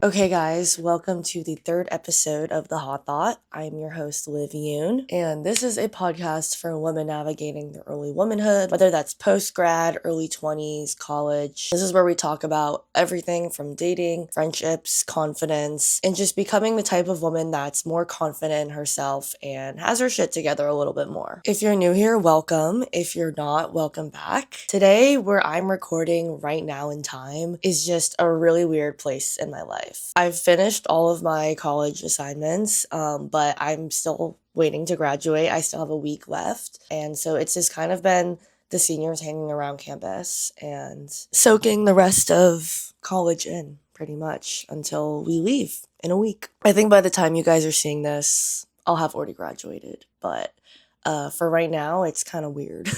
Okay, guys, welcome to the third episode of The Hot Thought. I'm your host, Liv Yoon, and this is a podcast for women navigating their early womanhood, whether that's post grad, early 20s, college. This is where we talk about everything from dating, friendships, confidence, and just becoming the type of woman that's more confident in herself and has her shit together a little bit more. If you're new here, welcome. If you're not, welcome back. Today, where I'm recording right now in time, is just a really weird place in my life. I've finished all of my college assignments, but I'm still waiting to graduate. I still have a week left. And so it's just kind of been the seniors hanging around campus and soaking the rest of college in pretty much until we leave in a week. I think by the time you guys are seeing this, I'll have already graduated, but for right now, it's kind of weird.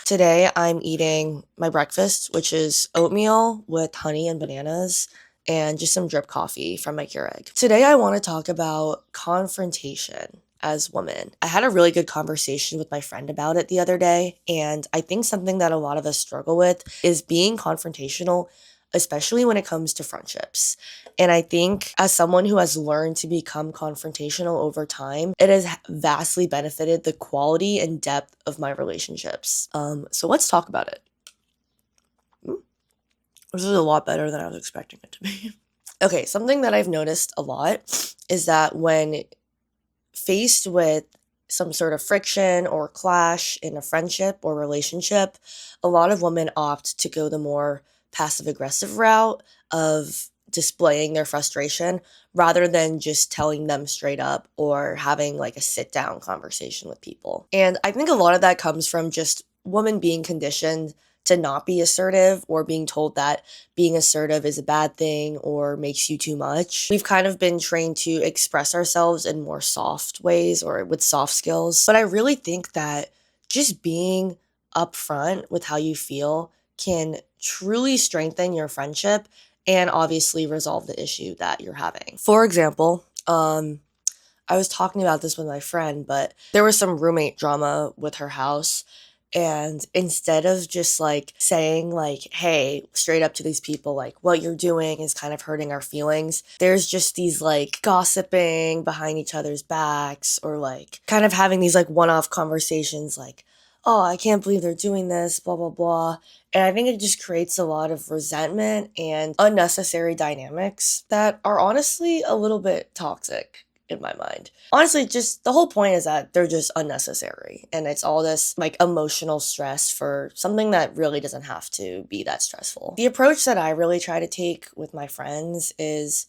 Today, I'm eating my breakfast, which is oatmeal with honey and bananas and just some drip coffee from my Keurig. Today, I want to talk about confrontation as women. I had a really good conversation with my friend about it the other day, and I think something that a lot of us struggle with is being confrontational, especially when it comes to friendships. And I think as someone who has learned to become confrontational over time, it has vastly benefited the quality and depth of my relationships. So let's talk about it. This is a lot better than I was expecting it to be. Okay, something that I've noticed a lot is that when faced with some sort of friction or clash in a friendship or relationship, a lot of women opt to go the more passive aggressive route of displaying their frustration rather than just telling them straight up or having like a sit down conversation with people. And I think a lot of that comes from just women being conditioned to not be assertive or being told that being assertive is a bad thing or makes you too much. We've kind of been trained to express ourselves in more soft ways or with soft skills. But I really think that just being upfront with how you feel can truly strengthen your friendship and obviously resolve the issue that you're having. For example, I was talking about this with my friend, but there was some roommate drama with her house. And instead of just like saying like, hey, straight up to these people, like what you're doing is kind of hurting our feelings, there's just these like gossiping behind each other's backs or like kind of having these like one-off conversations like, oh, I can't believe they're doing this, blah, blah, blah. And I think it just creates a lot of resentment and unnecessary dynamics that are honestly a little bit toxic in my mind. Honestly, just the whole point is that they're just unnecessary. And it's all this like emotional stress for something that really doesn't have to be that stressful. The approach that I really try to take with my friends is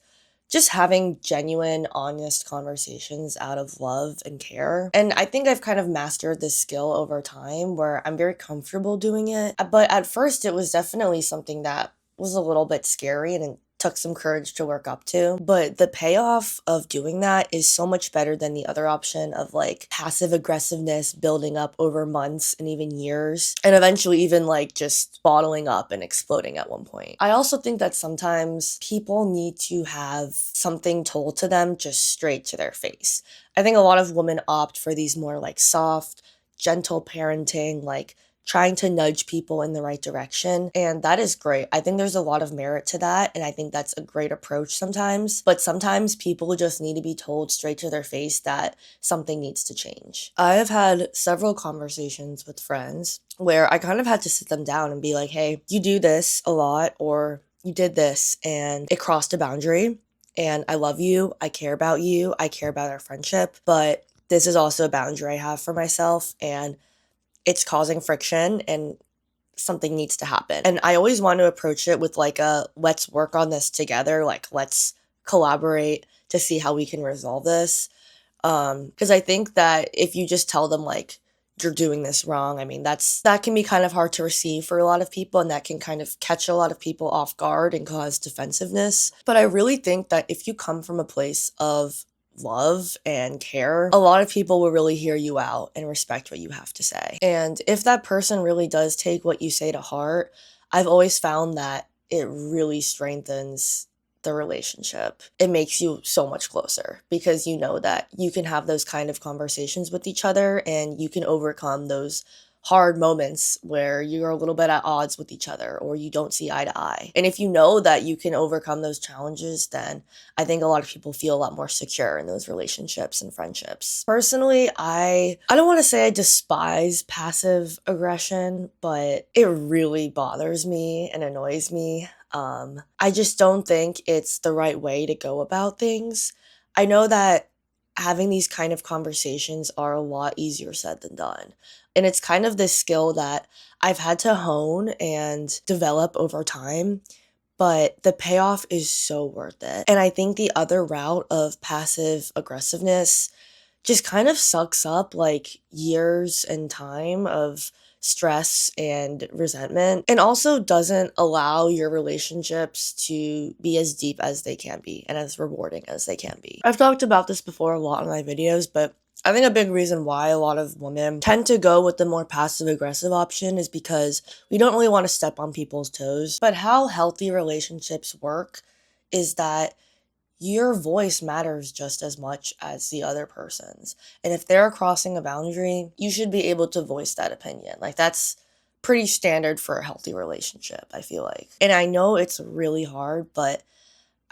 just having genuine, honest conversations out of love and care. And I think I've kind of mastered this skill over time where I'm very comfortable doing it. But at first, it was definitely something that was a little bit scary and it took some courage to work up to. But the payoff of doing that is so much better than the other option of like passive aggressiveness building up over months and even years, and eventually even like just bottling up and exploding at one point. I also think that sometimes people need to have something told to them just straight to their face. I think a lot of women opt for these more like soft, gentle parenting, like trying to nudge people in the right direction. And that is great. I think there's a lot of merit to that. And I think that's a great approach sometimes. But sometimes people just need to be told straight to their face that something needs to change. I have had several conversations with friends where I kind of had to sit them down and be like, hey, you do this a lot, or you did this and it crossed a boundary. And I love you. I care about you. I care about our friendship. But this is also a boundary I have for myself. And it's causing friction and something needs to happen. And I always want to approach it with like a let's work on this together, like let's collaborate to see how we can resolve this. Because I think that if you just tell them like you're doing this wrong, I mean that can be kind of hard to receive for a lot of people, and that can kind of catch a lot of people off guard and cause defensiveness. But I really think that if you come from a place of love and care, a lot of people will really hear you out and respect what you have to say. And if that person really does take what you say to heart, I've always found that it really strengthens the relationship. It makes you so much closer because you know that you can have those kind of conversations with each other and you can overcome those hard moments where you're a little bit at odds with each other or you don't see eye to eye. And if you know that you can overcome those challenges, then I think a lot of people feel a lot more secure in those relationships and friendships. Personally, I don't want to say I despise passive aggression, but it really bothers me and annoys me. I just don't think it's the right way to go about things. I know that having these kind of conversations are a lot easier said than done. And it's kind of this skill that I've had to hone and develop over time, but the payoff is so worth it. And I think the other route of passive aggressiveness just kind of sucks up like years and time of stress and resentment, and also doesn't allow your relationships to be as deep as they can be and as rewarding as they can be. I've talked about this before a lot in my videos, but I think a big reason why a lot of women tend to go with the more passive aggressive option is because we don't really want to step on people's toes. But how healthy relationships work is that your voice matters just as much as the other person's. And if they're crossing a boundary, you should be able to voice that opinion. Like, that's pretty standard for a healthy relationship, I feel like. And I know it's really hard, but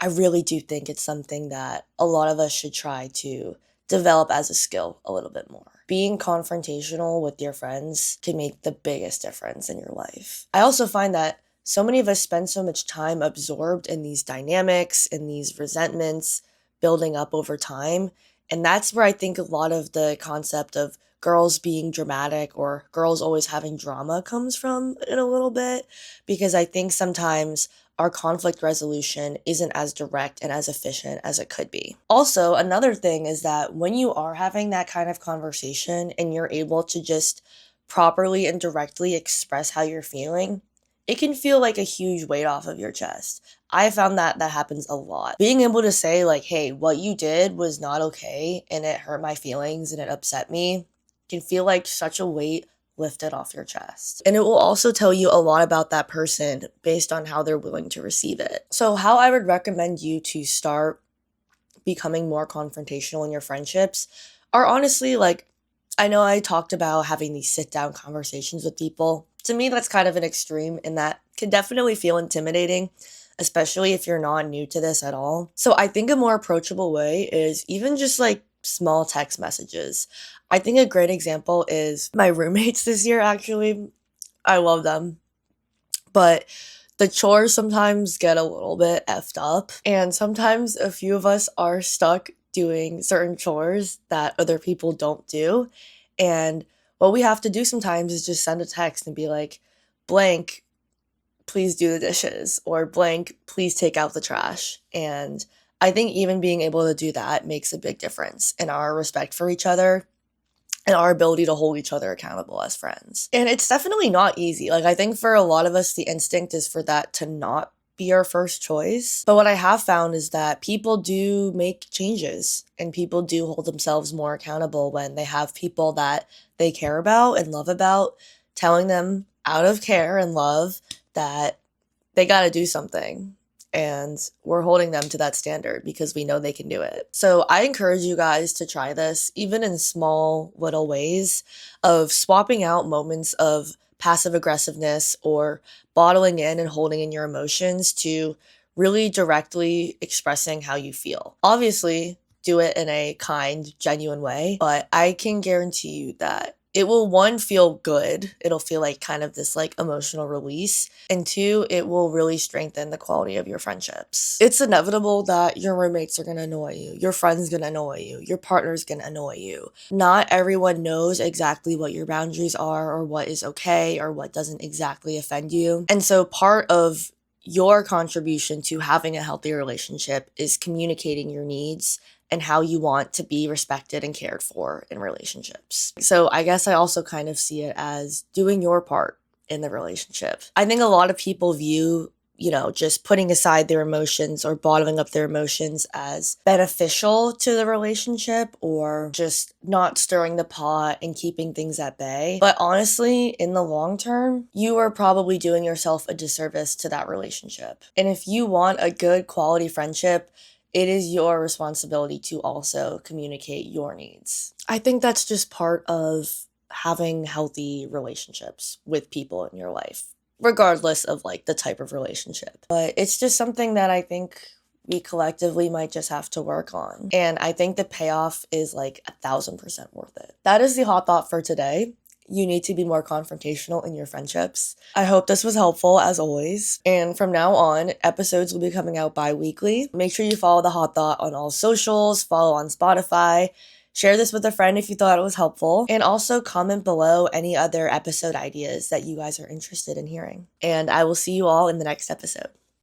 I really do think it's something that a lot of us should try to develop as a skill a little bit more. Being confrontational with your friends can make the biggest difference in your life. I also find that so many of us spend so much time absorbed in these dynamics and these resentments building up over time. And that's where I think a lot of the concept of girls being dramatic or girls always having drama comes from in a little bit, because I think sometimes our conflict resolution isn't as direct and as efficient as it could be. Also, another thing is that when you are having that kind of conversation and you're able to just properly and directly express how you're feeling, it can feel like a huge weight off of your chest. I found that that happens a lot. Being able to say like, hey, what you did was not okay and it hurt my feelings and it upset me can feel like such a weight lifted off your chest. And it will also tell you a lot about that person based on how they're willing to receive it. So how I would recommend you to start becoming more confrontational in your friendships are honestly like, I know I talked about having these sit down conversations with people. To me, that's kind of an extreme, and that can definitely feel intimidating, especially if you're not new to this at all. So I think a more approachable way is even just like small text messages. I think a great example is my roommates this year, actually. I love them. But the chores sometimes get a little bit effed up, and sometimes a few of us are stuck doing certain chores that other people don't do. And what we have to do sometimes is just send a text and be like, blank, please do the dishes, or blank, please take out the trash. And I think even being able to do that makes a big difference in our respect for each other and our ability to hold each other accountable as friends. And it's definitely not easy. Like, I think for a lot of us, the instinct is for that to not be our first choice. But what I have found is that people do make changes and people do hold themselves more accountable when they have people that they care about and love about telling them out of care and love that they got to do something. And we're holding them to that standard because we know they can do it. So I encourage you guys to try this, even in small little ways, of swapping out moments of passive aggressiveness or bottling in and holding in your emotions to really directly expressing how you feel. Obviously, do it in a kind, genuine way, but I can guarantee you that it will, one, feel good. It'll feel like kind of this like emotional release. And two, it will really strengthen the quality of your friendships. It's inevitable that your roommates are going to annoy you. Your friend's going to annoy you. Your partner's going to annoy you. Not everyone knows exactly what your boundaries are or what is okay or what doesn't exactly offend you. And so part of your contribution to having a healthy relationship is communicating your needs and how you want to be respected and cared for in relationships. So I guess I also kind of see it as doing your part in the relationship. I think a lot of people view, just putting aside their emotions or bottling up their emotions as beneficial to the relationship or just not stirring the pot and keeping things at bay. But honestly, in the long term, you are probably doing yourself a disservice to that relationship. And if you want a good quality friendship, it is your responsibility to also communicate your needs. I think that's just part of having healthy relationships with people in your life, regardless of like the type of relationship. But it's just something that I think we collectively might just have to work on. And I think the payoff is like 1,000% worth it. That is the hot thought for today. You need to be more confrontational in your friendships. I hope this was helpful as always. And from now on, episodes will be coming out bi-weekly. Make sure you follow the Hot Thought on all socials, follow on Spotify. Share this with a friend if you thought it was helpful. And also comment below any other episode ideas that you guys are interested in hearing. And I will see you all in the next episode.